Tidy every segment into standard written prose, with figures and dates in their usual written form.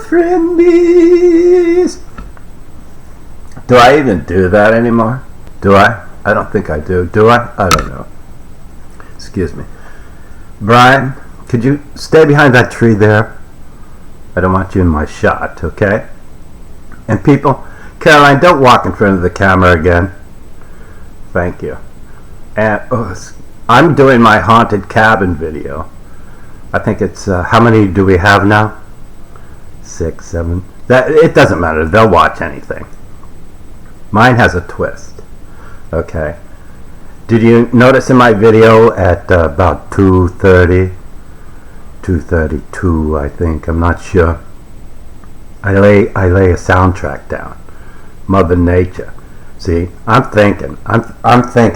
friendies. Do I even do that anymore? Do I? I don't think I do. Do I? I don't know. Excuse me. Brian, could you stay behind that tree there? I don't want you in my shot, okay? And people, Caroline, don't walk in front of the camera again. Thank you. And I'm doing my haunted cabin video. I think it's, how many do we have now? 6, 7. It doesn't matter. They'll watch anything. Mine has a twist. Okay. Did you notice in my video at about 2:30, 2:32, I think, I'm not sure, I lay a soundtrack down. Mother Nature. See, I'm thinking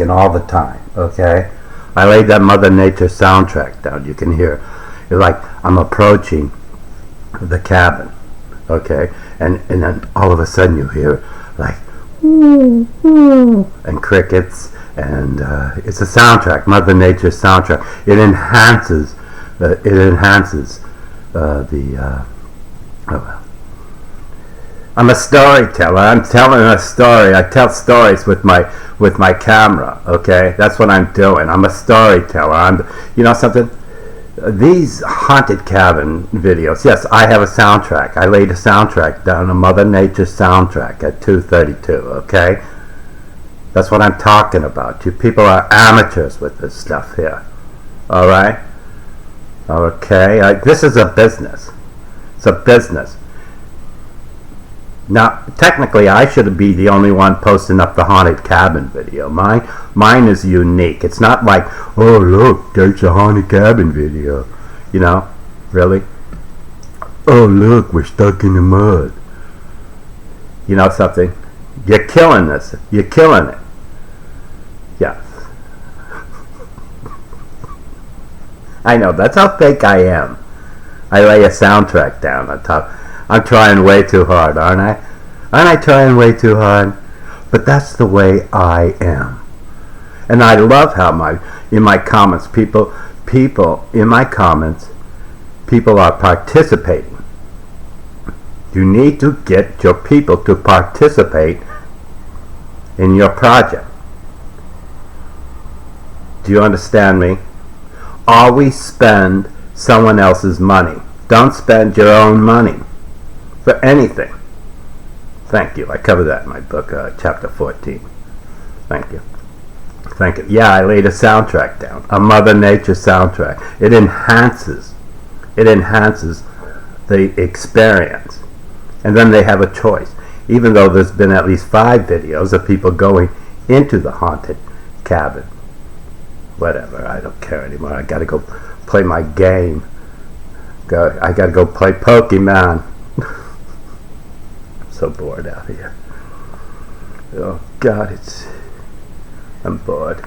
all the time, okay? I laid that Mother Nature soundtrack down. You can hear it's like I'm approaching the cabin, okay? And then all of a sudden you hear like and crickets, and it's a soundtrack, Mother Nature's soundtrack. It enhances I'm a storyteller. I'm telling a story. I tell stories with my camera. Okay, that's what I'm doing. I'm a storyteller. You know something? These haunted cabin videos. Yes, I have a soundtrack. I laid a soundtrack down, a Mother Nature soundtrack at 2:32. Okay, that's what I'm talking about. You people are amateurs with this stuff here. All right. Okay. This is a business. It's a business. Now, technically, I should be the only one posting up the haunted cabin video. Mine is unique. It's not like, oh, look, there's a haunted cabin video. You know, really? Oh, look, we're stuck in the mud. You know something? You're killing this. You're killing it. Yes. I know, that's how fake I am. I lay a soundtrack down on top. I'm trying way too hard, aren't I? Aren't I trying way too hard? But that's the way I am. And I love how in my comments, people in my comments, people are participating. You need to get your people to participate in your project. Do you understand me? Always spend someone else's money. Don't spend your own money for anything. Thank you. I covered that in my book, chapter 14. Thank you. Thank you. Yeah, I laid a soundtrack down, a Mother Nature soundtrack. It enhances the experience. And then they have a choice. Even though there's been at least 5 videos of people going into the haunted cabin. Whatever, I don't care anymore. I gotta go play my game. I gotta go play Pokemon. So bored out here. Oh God, I'm bored.